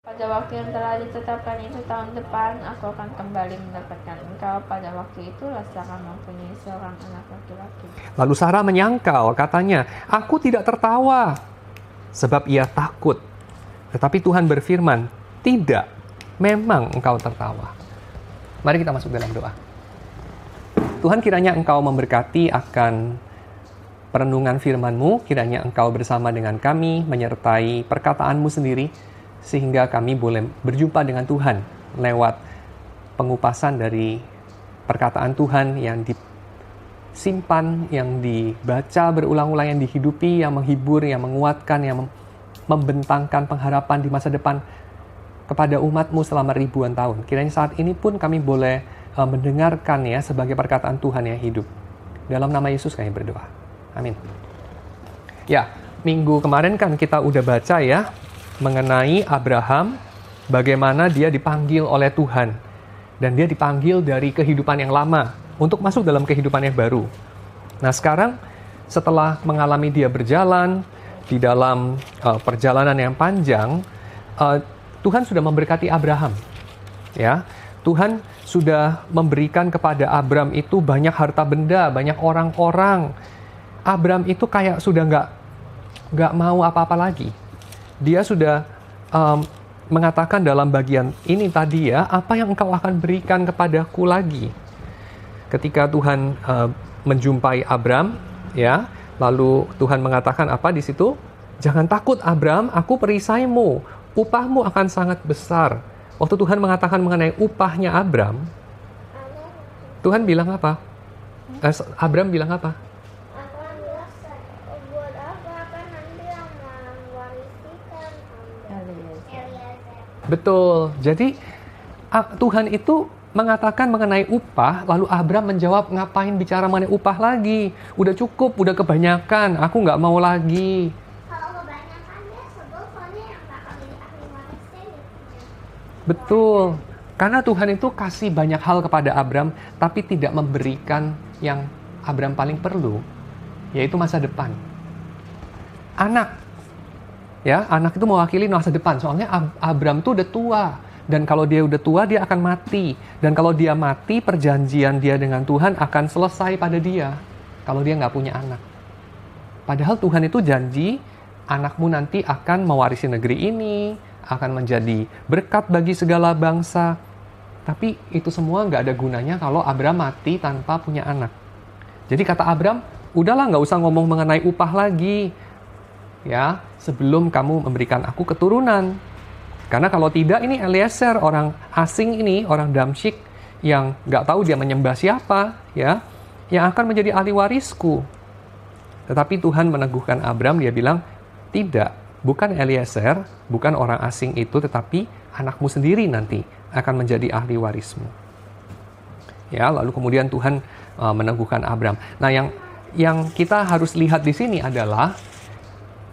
Pada waktu yang telah ditetapkan itu tahun depan, aku akan kembali mendapatkan engkau. Pada waktu itulah Sarah mempunyai seorang anak laki-laki. Lalu Sarah menyangkal, katanya, aku tidak tertawa, sebab ia takut. Tetapi Tuhan berfirman, tidak, memang engkau tertawa. Mari kita masuk dalam doa. Tuhan, kiranya engkau memberkati akan perenungan firman-Mu, kiranya engkau bersama dengan kami, menyertai perkataan-Mu sendiri, sehingga kami boleh berjumpa dengan Tuhan lewat pengupasan dari perkataan Tuhan yang disimpan, yang dibaca berulang-ulang, yang dihidupi, yang menghibur, yang menguatkan, yang membentangkan pengharapan di masa depan kepada umat-Mu selama ribuan tahun. Kiranya saat ini pun kami boleh mendengarkan ya sebagai perkataan Tuhan yang hidup. Dalam nama Yesus kami berdoa. Amin. Ya, minggu kemarin kan kita udah baca ya mengenai Abraham, bagaimana dia dipanggil oleh Tuhan. Dan dia dipanggil dari kehidupan yang lama untuk masuk dalam kehidupan yang baru. Nah sekarang setelah mengalami dia berjalan di dalam perjalanan yang panjang, Tuhan sudah memberkati Abraham. Ya, Tuhan sudah memberikan kepada Abram itu banyak harta benda, banyak orang-orang. Abram itu kayak sudah nggak mau apa-apa lagi. Dia sudah mengatakan dalam bagian ini tadi ya, apa yang engkau akan berikan kepadaku lagi? Ketika Tuhan menjumpai Abram, ya, lalu Tuhan mengatakan apa di situ? Jangan takut Abram, aku perisaimu, upahmu akan sangat besar. Waktu Tuhan mengatakan mengenai upahnya Abram, Tuhan bilang apa? Abram bilang apa? Betul. Jadi Tuhan itu mengatakan mengenai upah, lalu Abram menjawab, ngapain bicara mengenai upah lagi? Udah cukup, udah kebanyakan, aku nggak mau lagi. Kalau kebanyakan dia sebel soalnya yang bakal jadi ahli warisnya gitu. Betul. Karena Tuhan itu kasih banyak hal kepada Abram, tapi tidak memberikan yang Abram paling perlu, yaitu masa depan. Anak. Ya, anak itu mewakili masa depan. Soalnya Abram tuh udah tua. Dan kalau dia udah tua, dia akan mati. Dan kalau dia mati, perjanjian dia dengan Tuhan akan selesai pada dia. Kalau dia nggak punya anak. Padahal Tuhan itu janji, anakmu nanti akan mewarisi negeri ini, akan menjadi berkat bagi segala bangsa. Tapi itu semua nggak ada gunanya kalau Abram mati tanpa punya anak. Jadi kata Abram, udahlah nggak usah ngomong mengenai upah lagi. Ya, sebelum kamu memberikan aku keturunan. Karena kalau tidak, ini Eliezer, orang asing ini, orang Damsyik, yang nggak tahu dia menyembah siapa, ya, yang akan menjadi ahli warisku. Tetapi Tuhan meneguhkan Abram, dia bilang, tidak, bukan Eliezer, bukan orang asing itu, tetapi anakmu sendiri nanti akan menjadi ahli warismu. Ya, lalu kemudian Tuhan meneguhkan Abram. Nah, yang kita harus lihat di sini adalah,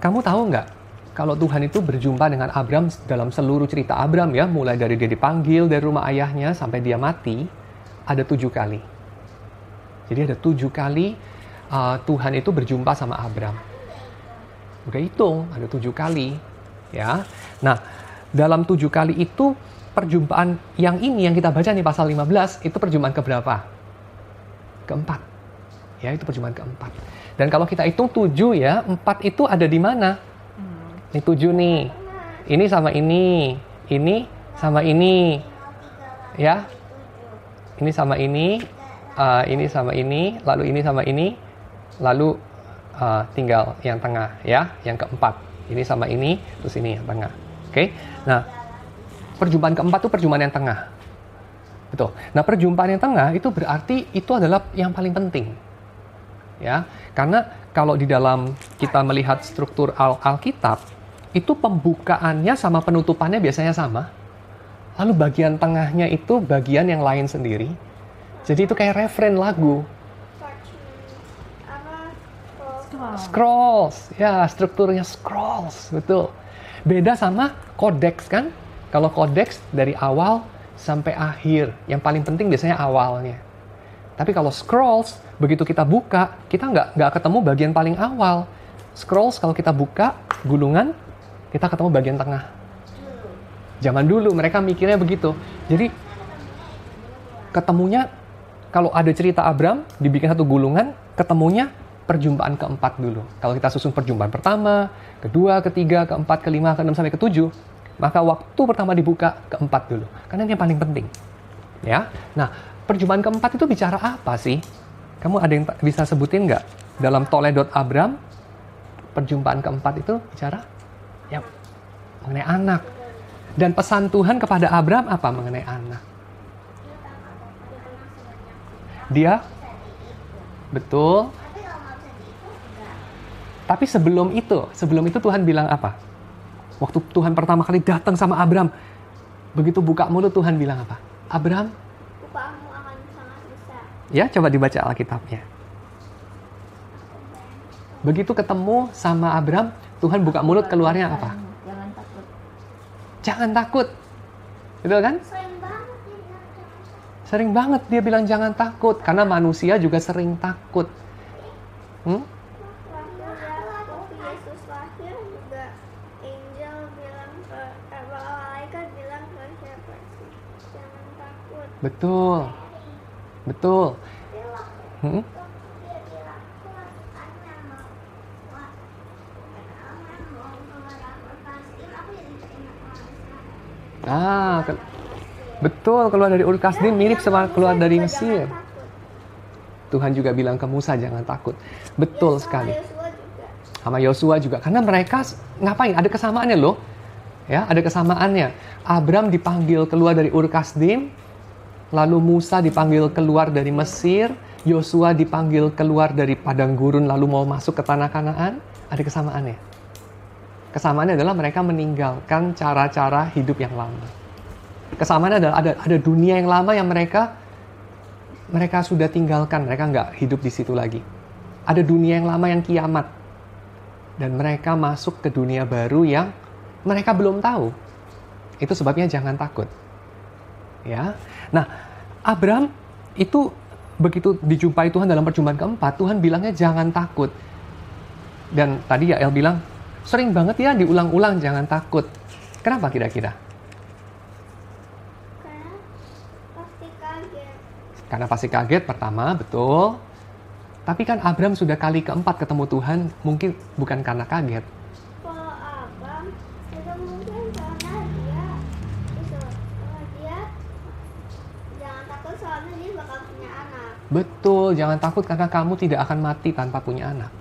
kamu tahu nggak, kalau Tuhan itu berjumpa dengan Abram dalam seluruh cerita Abram ya, mulai dari dia dipanggil dari rumah ayahnya sampai dia mati, ada 7 kali. Jadi ada 7 kali Tuhan itu berjumpa sama Abram. Udah hitung, ada 7 kali. Ya. Nah, dalam 7 kali itu, perjumpaan yang ini, yang kita baca nih pasal 15, itu perjumpaan keberapa? Keempat. Ya, itu perjumpaan keempat. Dan kalau kita hitung 7 ya, 4 itu ada di mana? Ini 7 nih. Ini sama ini sama ini. Ya. Ini sama ini sama ini, lalu ini sama ini, lalu tinggal yang tengah ya, yang keempat. Ini sama ini, terus ini yang tengah. Oke. Nah, perjumpaan keempat itu perjumpaan yang tengah. Betul. Nah, perjumpaan yang tengah itu berarti itu adalah yang paling penting. Ya, karena kalau di dalam kita melihat struktur Alkitab, itu pembukaannya sama penutupannya biasanya sama. Lalu bagian tengahnya itu bagian yang lain sendiri. Jadi itu kayak referen lagu. Scrolls. Ya, strukturnya scrolls, betul. Beda sama kodeks kan? Kalau kodeks dari awal sampai akhir, yang paling penting biasanya awalnya. Tapi kalau scrolls, begitu kita buka, kita nggak ketemu bagian paling awal. Scrolls kalau kita buka, gulungan, kita ketemu bagian tengah. Zaman dulu mereka mikirnya begitu. Jadi ketemunya, kalau ada cerita Abram, dibikin satu gulungan, ketemunya perjumpaan keempat dulu. Kalau kita susun perjumpaan pertama, kedua, ketiga, keempat, kelima, keenam, sampai ketujuh, maka waktu pertama dibuka keempat dulu. Karena ini yang paling penting. Ya, nah perjumpaan keempat itu bicara apa sih? Kamu ada yang bisa sebutin nggak? Dalam Tole.Abram, perjumpaan keempat itu bicara ya mengenai anak. Dan pesan Tuhan kepada Abram apa mengenai anak? Dia, betul. Tapi sebelum itu Tuhan bilang apa? Waktu Tuhan pertama kali datang sama Abram, begitu buka mulut Tuhan bilang apa? Abram, Upamu akan sangat besar. ya coba dibaca Alkitabnya. Begitu ketemu sama Abram, Tuhan buka mulut, keluarnya apa? Jangan takut. Jangan takut. Betul kan? Sering banget dia bilang jangan takut. Karena manusia juga sering takut. Waktu Yesus lahir juga angel bilang malaikat bilang ke siapa sih? Jangan takut. Betul. Betul. Dia waktu Hmm? dia bilang anaknya mau keluar Kasdim, aku jadi teringat Betul, keluar dari Ur Kasdim mirip sama keluar dari Mesir. Jangan takut. Tuhan juga bilang ke Musa jangan takut. Betul sekali. Yosua juga. Sama Yosua juga. Karena mereka ngapain? Ada kesamaannya loh. Ya, ada kesamaannya. Abram dipanggil keluar dari Ur Kasdim, lalu Musa dipanggil keluar dari Mesir, Yosua dipanggil keluar dari padang gurun lalu mau masuk ke tanah Kanaan. Ada kesamaannya. Kesamaannya adalah mereka meninggalkan cara-cara hidup yang lama. Kesamaannya adalah ada dunia yang lama yang mereka sudah tinggalkan, mereka nggak hidup di situ lagi. Ada dunia yang lama yang kiamat. Dan mereka masuk ke dunia baru yang mereka belum tahu. Itu sebabnya jangan takut. Ya. Nah, Abram itu begitu dijumpai Tuhan dalam perjumpaan keempat, Tuhan bilangnya jangan takut. Dan tadi Yael bilang, sering banget ya diulang-ulang jangan takut. Kenapa kira-kira? Karena pasti kaget pertama, betul. Tapi kan Abram sudah kali keempat ketemu Tuhan, mungkin bukan karena kaget. Kalau Abram itu mungkin karena dia jangan takut soalnya dia bakal punya anak. Betul, jangan takut karena kamu tidak akan mati tanpa punya anak.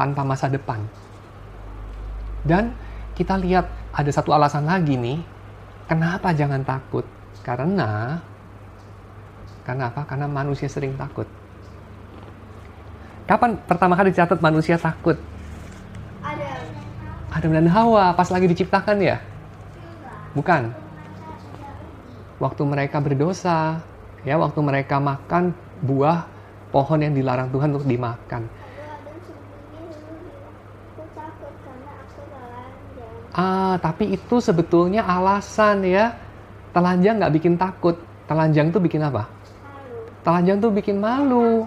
Tanpa masa depan. Dan kita lihat ada satu alasan lagi nih, kenapa jangan takut? Karena apa? Karena manusia sering takut. Kapan pertama kali dicatat manusia takut? Adam dan Hawa pas lagi diciptakan ya? Bukan. Waktu mereka berdosa, ya waktu mereka makan buah pohon yang dilarang Tuhan untuk dimakan. Tapi itu sebetulnya alasan ya. Telanjang nggak bikin takut. Telanjang tuh bikin apa? Telanjang tuh bikin malu.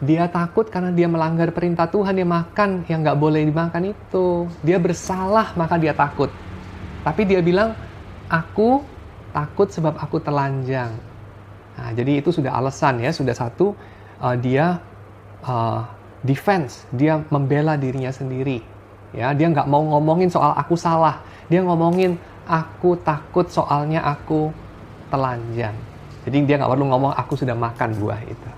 Dia takut karena dia melanggar perintah Tuhan, dia makan yang nggak boleh dimakan itu. Dia bersalah maka dia takut. Tapi dia bilang, aku takut sebab aku telanjang. Nah, jadi itu sudah alasan ya, sudah satu dia defense, dia membela dirinya sendiri. Ya, dia nggak mau ngomongin soal aku salah, dia ngomongin aku takut soalnya aku telanjang. Jadi dia nggak perlu ngomong aku sudah makan buah itu.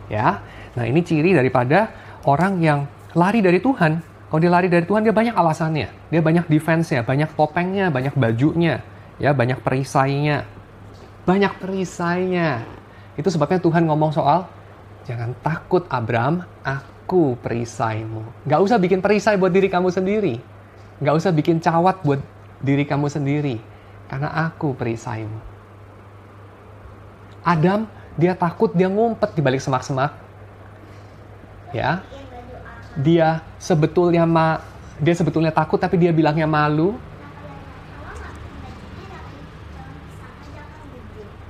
Ya, nah ini ciri daripada orang yang lari dari Tuhan. Kalau dia lari dari Tuhan, dia banyak alasannya, dia banyak defense-nya, banyak topengnya, banyak bajunya, ya banyak perisainya, Itu sebabnya Tuhan ngomong soal jangan takut Abram, aku perisaimu. Nggak usah bikin perisai buat diri kamu sendiri, nggak usah bikin cawat buat diri kamu sendiri, karena aku perisaimu. Adam, dia takut, dia ngumpet di balik semak-semak. Ya. Dia sebetulnya takut tapi dia bilangnya malu.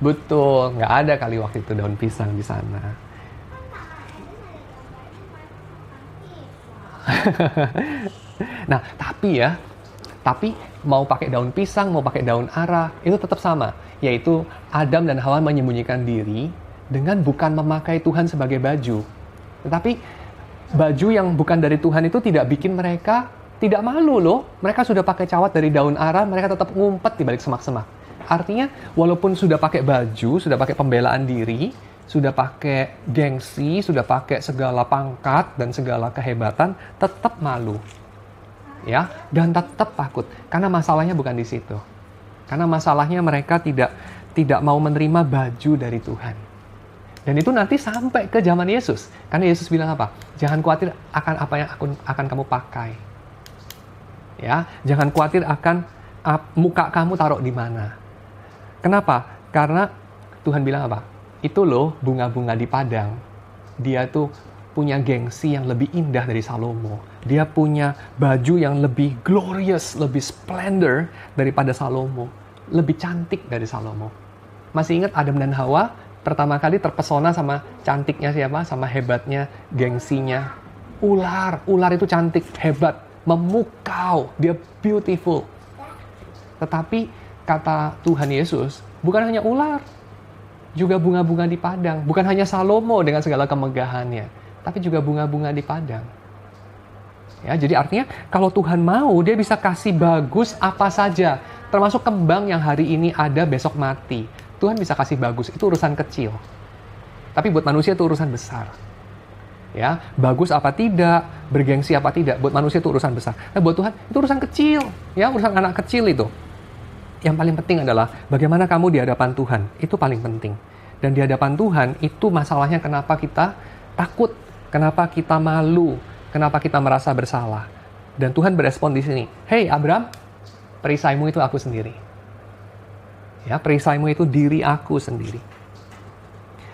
Betul, nggak ada kali waktu itu daun pisang di sana. Nah, tapi mau pakai daun pisang, mau pakai daun ara, itu tetap sama. Yaitu Adam dan Hawa menyembunyikan diri dengan bukan memakai Tuhan sebagai baju. Tetapi baju yang bukan dari Tuhan itu tidak bikin mereka tidak malu loh. Mereka sudah pakai cawat dari daun ara, mereka tetap ngumpet di balik semak-semak. Artinya walaupun sudah pakai baju, sudah pakai pembelaan diri, sudah pakai gengsi, sudah pakai segala pangkat dan segala kehebatan, tetap malu. Ya, dan tetap takut. Karena masalahnya bukan di situ. Karena masalahnya mereka tidak mau menerima baju dari Tuhan. Dan itu nanti sampai ke zaman Yesus. Karena Yesus bilang apa? Jangan khawatir akan apa yang akan kamu pakai. Ya, jangan khawatir akan muka kamu taruh di mana. Kenapa? Karena Tuhan bilang apa? Itu loh bunga-bunga di padang. Dia tuh punya gengsi yang lebih indah dari Salomo. Dia punya baju yang lebih glorious, lebih splendor daripada Salomo. Lebih cantik dari Salomo. Masih ingat Adam dan Hawa pertama kali terpesona sama cantiknya siapa? Sama hebatnya, gengsinya. Ular. Ular itu cantik, hebat, memukau. Dia beautiful. Tetapi kata Tuhan Yesus, bukan hanya ular. Juga bunga-bunga di padang. Bukan hanya Salomo dengan segala kemegahannya. Tapi juga bunga-bunga di padang. Ya, jadi artinya kalau Tuhan mau, dia bisa kasih bagus apa saja. Termasuk kembang yang hari ini ada, besok mati. Tuhan bisa kasih bagus, itu urusan kecil. Tapi buat manusia itu urusan besar. Ya, bagus apa tidak, bergengsi apa tidak, buat manusia itu urusan besar. Nah, buat Tuhan itu urusan kecil. Ya, urusan anak kecil itu. Yang paling penting adalah bagaimana kamu di hadapan Tuhan. Itu paling penting. Dan di hadapan Tuhan, itu masalahnya kenapa kita takut. Kenapa kita malu? Kenapa kita merasa bersalah? Dan Tuhan berespon di sini. Hei Abram, perisaimu itu aku sendiri. Ya, perisaimu itu diri aku sendiri.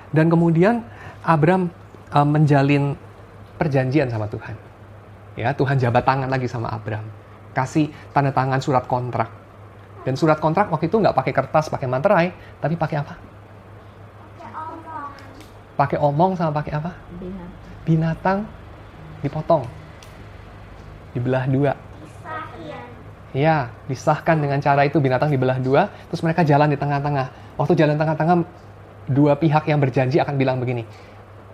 Dan kemudian Abram menjalin perjanjian sama Tuhan. Ya, Tuhan jabat tangan lagi sama Abram. Kasih tanda tangan surat kontrak. Dan surat kontrak waktu itu nggak pakai kertas, pakai materai, tapi pakai apa? Pakai omong sama pakai apa? Binatang dipotong, dibelah dua. Ya, disahkan dengan cara itu binatang dibelah dua, terus mereka jalan di tengah-tengah. Waktu jalan tengah-tengah, dua pihak yang berjanji akan bilang begini,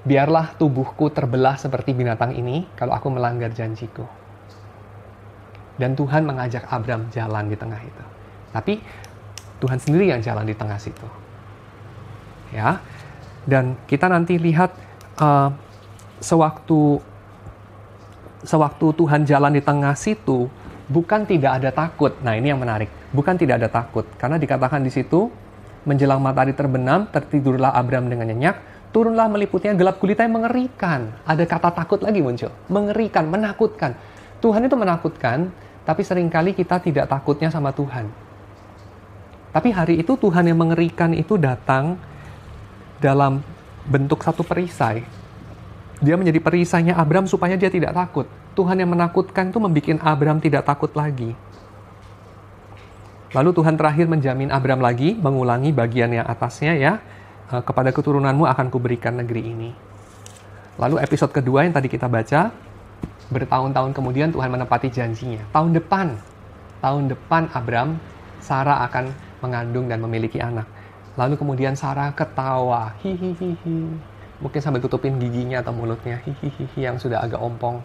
biarlah tubuhku terbelah seperti binatang ini kalau aku melanggar janjiku. Dan Tuhan mengajak Abram jalan di tengah itu. Tapi Tuhan sendiri yang jalan di tengah situ. Ya, dan kita nanti lihat sewaktu Tuhan jalan di tengah situ, bukan tidak ada takut. Nah, ini yang menarik. Bukan tidak ada takut. Karena dikatakan di situ, menjelang matahari terbenam, tertidurlah Abram dengan nyenyak, turunlah meliputnya gelap gulita yang mengerikan. Ada kata takut lagi muncul. Mengerikan, menakutkan. Tuhan itu menakutkan, tapi seringkali kita tidak takutnya sama Tuhan. Tapi hari itu Tuhan yang mengerikan itu datang dalam bentuk satu perisai. Dia menjadi perisainya Abram supaya dia tidak takut. Tuhan yang menakutkan itu membuat Abram tidak takut lagi. Lalu Tuhan terakhir menjamin Abram lagi, mengulangi bagian yang atasnya ya. Kepada keturunanmu akan kuberikan negeri ini. Lalu episode kedua yang tadi kita baca, bertahun-tahun kemudian Tuhan menepati janjinya. Tahun depan Abram, Sarah akan mengandung dan memiliki anak. Lalu kemudian Sarah ketawa, hihihihi. Mungkin sambil tutupin giginya atau mulutnya, hihihihi yang sudah agak ompong.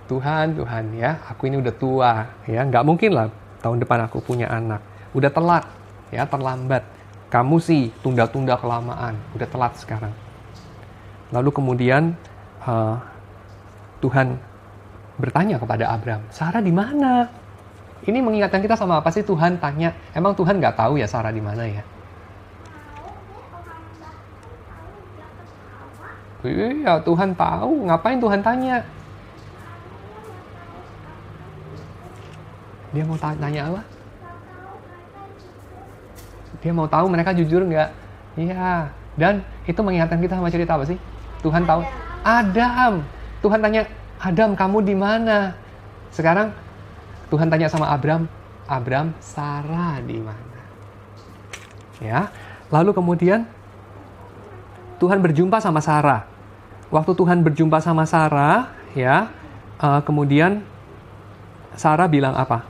Tuhan ya, aku ini udah tua, ya nggak mungkin lah tahun depan aku punya anak. Udah telat, ya terlambat. Kamu sih tunda-tunda kelamaan, udah telat sekarang. Lalu kemudian Tuhan bertanya kepada Abram, Sarah di mana? Ini mengingatkan kita sama apa sih Tuhan tanya? Emang Tuhan nggak tahu ya Sarah di mana ya? Iya, Tuhan tahu. Ngapain Tuhan tanya? Dia mau tanya apa? Dia mau tahu mereka jujur nggak? Iya. Dan itu mengingatkan kita sama cerita apa sih? Tuhan tahu. Adam. Tuhan tanya, Adam kamu di mana? Sekarang Tuhan tanya sama Abram, Sarah di mana? Ya. Lalu kemudian Tuhan berjumpa sama Sarah. Waktu Tuhan berjumpa sama Sarah, ya, kemudian Sarah bilang apa?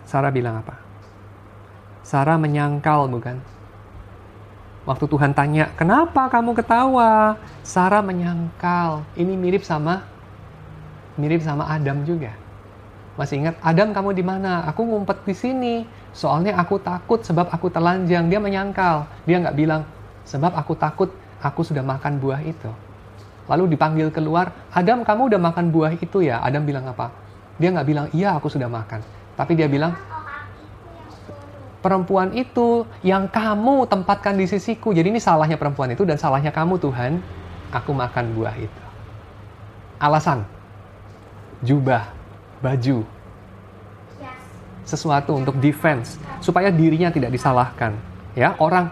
Sarah bilang apa? Sarah menyangkal, bukan? Waktu Tuhan tanya, kenapa kamu ketawa? Sarah menyangkal. Ini mirip sama Adam juga. Masih ingat, Adam kamu di mana? Aku ngumpet di sini. Soalnya aku takut sebab aku telanjang. Dia menyangkal. Dia nggak bilang, sebab aku takut aku sudah makan buah itu. Lalu dipanggil keluar, Adam kamu udah makan buah itu ya? Adam bilang apa? Dia nggak bilang, iya aku sudah makan. Tapi dia bilang, perempuan itu yang kamu tempatkan di sisiku. Jadi ini salahnya perempuan itu dan salahnya kamu Tuhan. Aku makan buah itu. Alasan. Jubah. Baju. Sesuatu untuk defense. Supaya dirinya tidak disalahkan. Ya, orang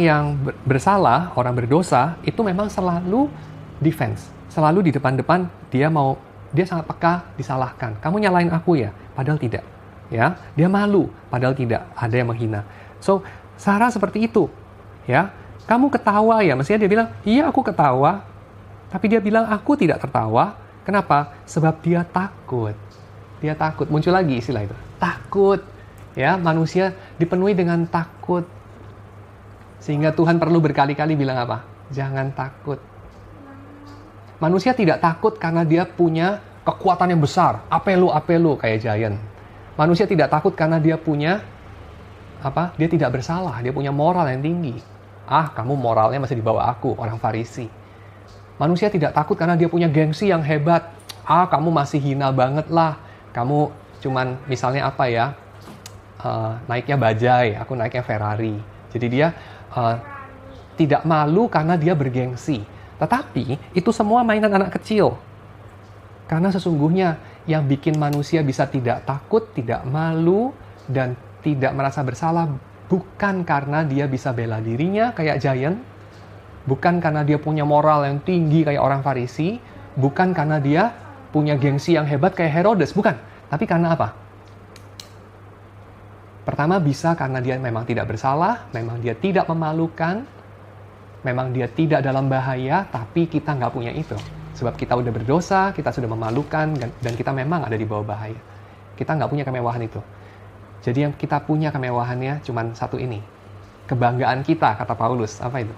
yang bersalah, orang berdosa, itu memang selalu defense. Selalu di depan-depan dia sangat peka disalahkan. Kamu nyalain aku ya? Padahal tidak. Ya, dia malu, padahal tidak. Ada yang menghina. So, Sarah seperti itu. Ya, kamu ketawa ya? Mestinya dia bilang, iya aku ketawa. Tapi dia bilang, aku tidak tertawa. Kenapa? Sebab dia takut. Dia takut. Muncul lagi istilah itu. Takut. Ya, manusia dipenuhi dengan takut. Sehingga Tuhan perlu berkali-kali bilang apa? Jangan takut. Manusia tidak takut karena dia punya kekuatan yang besar. Apelu, kayak giant. Manusia tidak takut karena dia punya apa? Dia tidak bersalah, dia punya moral yang tinggi. Ah, kamu moralnya masih di bawah aku, orang Farisi. Manusia tidak takut karena dia punya gengsi yang hebat. Ah, kamu masih hina banget lah. Kamu cuman misalnya apa ya? Naiknya bajai, aku naiknya Ferrari. Jadi dia tidak malu karena dia bergengsi. Tetapi itu semua mainan anak kecil. Karena sesungguhnya yang bikin manusia bisa tidak takut, tidak malu, dan tidak merasa bersalah bukan karena dia bisa bela dirinya kayak giant, bukan karena dia punya moral yang tinggi kayak orang Farisi, bukan karena dia punya gengsi yang hebat kayak Herodes, bukan. Tapi karena apa? Pertama bisa karena dia memang tidak bersalah, memang dia tidak memalukan, memang dia tidak dalam bahaya, tapi kita nggak punya itu. Sebab kita udah berdosa, kita sudah memalukan, dan kita memang ada di bawah bahaya. Kita nggak punya kemewahan itu. Jadi yang kita punya kemewahannya cuma satu ini. Kebanggaan kita, kata Paulus. Apa itu?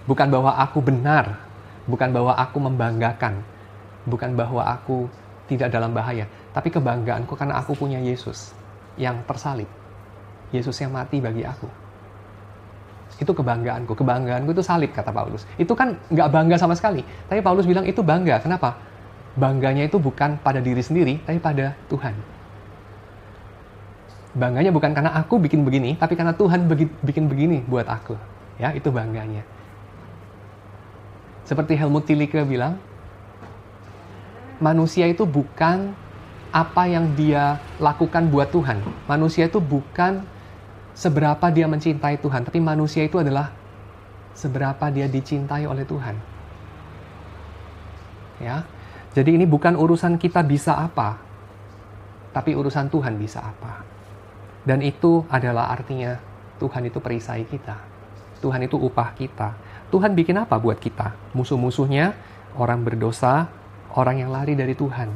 Bukan bahwa aku benar, bukan bahwa aku membanggakan, bukan bahwa aku tidak dalam bahaya, tapi kebanggaanku karena aku punya Yesus yang tersalib. Yesus yang mati bagi aku. Itu kebanggaanku. Kebanggaanku itu salib, kata Paulus. Itu kan nggak bangga sama sekali. Tapi Paulus bilang itu bangga. Kenapa? Bangganya itu bukan pada diri sendiri, tapi pada Tuhan. Bangganya bukan karena aku bikin begini, tapi karena Tuhan bikin begini buat aku. Ya, itu bangganya. Seperti Helmut Tilike bilang, manusia itu bukan apa yang dia lakukan buat Tuhan. Manusia itu bukan seberapa dia mencintai Tuhan, tapi manusia itu adalah seberapa dia dicintai oleh Tuhan. Ya. Jadi ini bukan urusan kita bisa apa, tapi urusan Tuhan bisa apa. Dan itu adalah artinya Tuhan itu perisai kita. Tuhan itu upah kita. Tuhan bikin apa buat kita? Musuh-musuhnya, orang berdosa, orang yang lari dari Tuhan.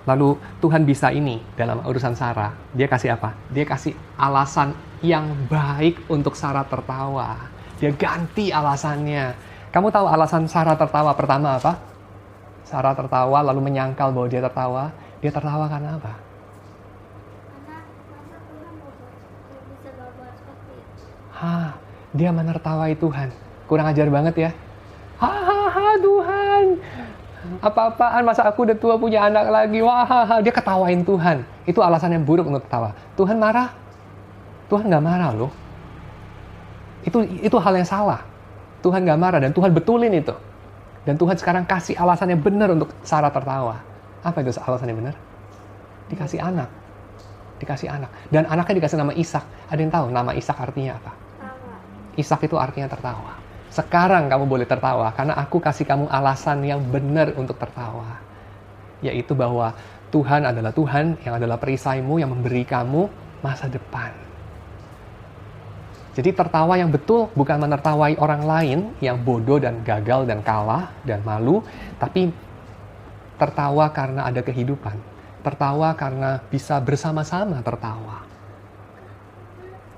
Lalu Tuhan bisa ini dalam urusan Sarah. Dia kasih apa? Dia kasih alasan yang baik untuk Sarah tertawa. Dia ganti alasannya. Kamu tahu alasan Sarah tertawa pertama apa? Sarah tertawa lalu menyangkal bahwa dia tertawa. Dia tertawa karena apa? Karena Tuhan bisa bawa seperti itu. Dia menertawai Tuhan. Kurang ajar banget ya. Hahaha Tuhan. Apa-apaan, masa aku udah tua punya anak lagi. Wah, dia ketawain Tuhan. Itu alasan yang buruk untuk ketawa. Tuhan marah? Tuhan nggak marah loh. Itu hal yang salah. Tuhan nggak marah dan Tuhan betulin itu. Dan Tuhan sekarang kasih alasan yang benar untuk Sarah tertawa. Apa itu alasan yang benar? Dikasih anak. Dikasih anak. Dan anaknya dikasih nama Ishak. Ada yang tahu nama Ishak artinya apa? Ishak itu artinya tertawa. Sekarang kamu boleh tertawa karena aku kasih kamu alasan yang benar untuk tertawa. Yaitu bahwa Tuhan adalah Tuhan yang adalah perisaimu yang memberi kamu masa depan. Jadi tertawa yang betul bukan menertawai orang lain yang bodoh dan gagal dan kalah dan malu, tapi tertawa karena ada kehidupan, tertawa karena bisa bersama-sama tertawa.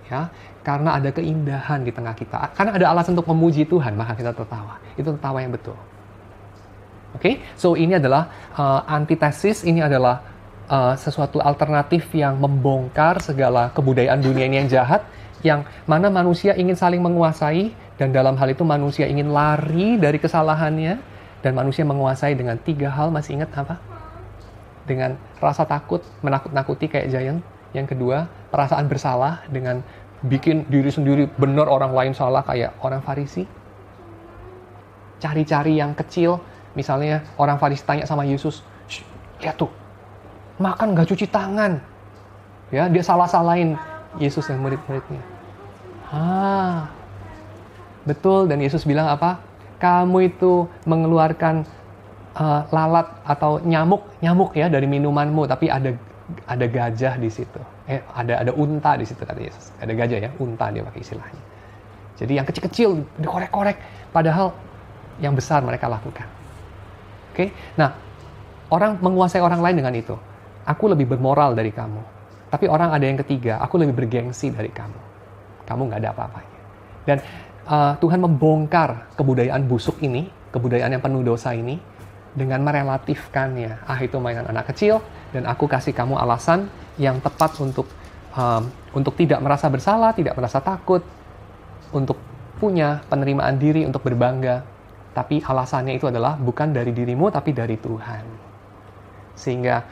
Ya, karena ada keindahan di tengah kita. Karena ada alasan untuk memuji Tuhan, maka kita tertawa. Itu tertawa yang betul. Oke, so ini adalah antitesis, ini adalah sesuatu alternatif yang membongkar segala kebudayaan dunia ini yang jahat, yang mana manusia ingin saling menguasai, dan dalam hal itu manusia ingin lari dari kesalahannya, dan manusia menguasai dengan 3 hal, masih ingat apa? Dengan rasa takut, menakut-nakuti kayak giant. Yang kedua, perasaan bersalah dengan bikin diri sendiri benar, orang lain salah kayak orang Farisi. Cari-cari yang kecil, misalnya orang Farisi tanya sama Yesus, lihat tuh, makan nggak cuci tangan. Ya, dia salah-salahin Yesus dan murid-muridnya. Betul, dan Yesus bilang apa? Kamu itu mengeluarkan lalat atau nyamuk ya dari minumanmu, tapi ada gajah di situ. Ada unta di situ, kata Yesus. Ada gajah ya, unta dia pakai istilahnya. Jadi yang kecil-kecil dikorek-korek, padahal yang besar mereka lakukan. Oke? Nah, orang menguasai orang lain dengan itu. Aku lebih bermoral dari kamu. Tapi orang ada yang ketiga, aku lebih bergengsi dari kamu. Kamu nggak ada apa-apanya. Dan Tuhan membongkar kebudayaan busuk ini, kebudayaan yang penuh dosa ini, dengan merelatifkannya. Itu mainan anak kecil, dan aku kasih kamu alasan yang tepat untuk tidak merasa bersalah, tidak merasa takut, untuk punya penerimaan diri, untuk berbangga. Tapi alasannya itu adalah bukan dari dirimu, tapi dari Tuhan. Sehingga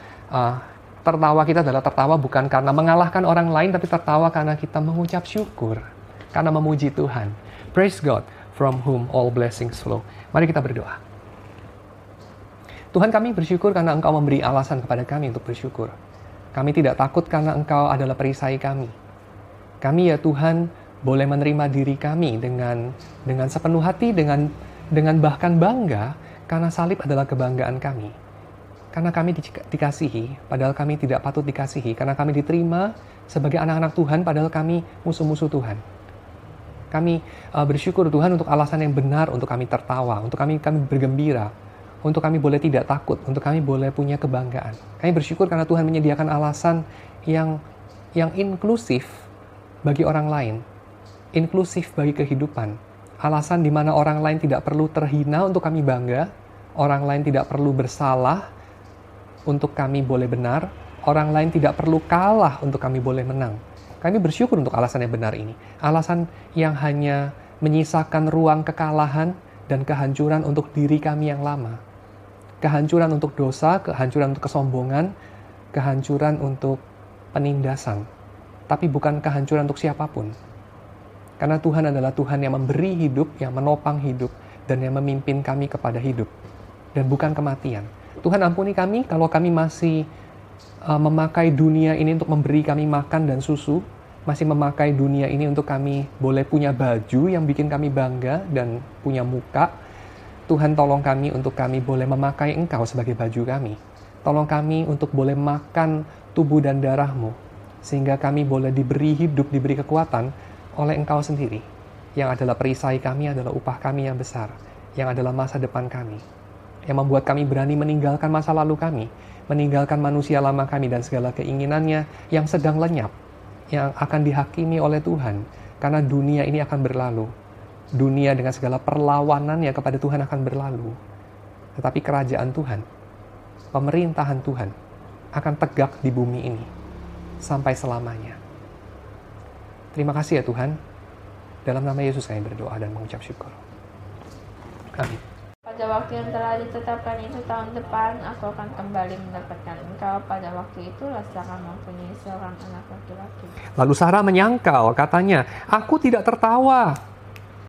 tertawa kita adalah tertawa bukan karena mengalahkan orang lain, tapi tertawa karena kita mengucap syukur, karena memuji Tuhan. Praise God, from whom all blessings flow. Mari kita berdoa. Tuhan, kami bersyukur karena Engkau memberi alasan kepada kami untuk bersyukur. Kami tidak takut karena Engkau adalah perisai kami. Kami ya Tuhan boleh menerima diri kami dengan sepenuh hati, dengan bahkan bangga, karena salib adalah kebanggaan kami. Karena kami dikasihi, padahal kami tidak patut dikasihi. Karena kami diterima sebagai anak-anak Tuhan, padahal kami musuh-musuh Tuhan. Kami bersyukur Tuhan untuk alasan yang benar untuk kami tertawa, untuk kami bergembira, untuk kami boleh tidak takut, untuk kami boleh punya kebanggaan. Kami bersyukur karena Tuhan menyediakan alasan yang inklusif bagi orang lain, inklusif bagi kehidupan. Alasan di mana orang lain tidak perlu terhina untuk kami bangga, orang lain tidak perlu bersalah untuk kami boleh benar, orang lain tidak perlu kalah untuk kami boleh menang. Kami bersyukur untuk alasan yang benar ini. Alasan yang hanya menyisakan ruang kekalahan dan kehancuran untuk diri kami yang lama. Kehancuran untuk dosa, kehancuran untuk kesombongan, kehancuran untuk penindasan. Tapi bukan kehancuran untuk siapapun. Karena Tuhan adalah Tuhan yang memberi hidup, yang menopang hidup, dan yang memimpin kami kepada hidup. Dan bukan kematian. Tuhan ampuni kami kalau kami masih memakai dunia ini untuk memberi kami makan dan susu, masih memakai dunia ini untuk kami boleh punya baju yang bikin kami bangga dan punya muka. Tuhan tolong kami untuk kami boleh memakai Engkau sebagai baju kami. Tolong kami untuk boleh makan tubuh dan darah-Mu, sehingga kami boleh diberi hidup, diberi kekuatan oleh Engkau sendiri. Yang adalah perisai kami, adalah upah kami yang besar, yang adalah masa depan kami. Yang membuat kami berani meninggalkan masa lalu kami, meninggalkan manusia lama kami dan segala keinginannya yang sedang lenyap, yang akan dihakimi oleh Tuhan, karena dunia ini akan berlalu. Dunia dengan segala perlawanannya kepada Tuhan akan berlalu. Tetapi kerajaan Tuhan, pemerintahan Tuhan, akan tegak di bumi ini, sampai selamanya. Terima kasih ya Tuhan, dalam nama Yesus kami berdoa dan mengucap syukur. Amin. Pada waktu yang telah ditetapkan itu tahun depan, aku akan kembali mendapatkan engkau. Pada waktu itulah Sarah mempunyai seorang anak laki-laki. Lalu Sarah menyangkal, katanya, aku tidak tertawa.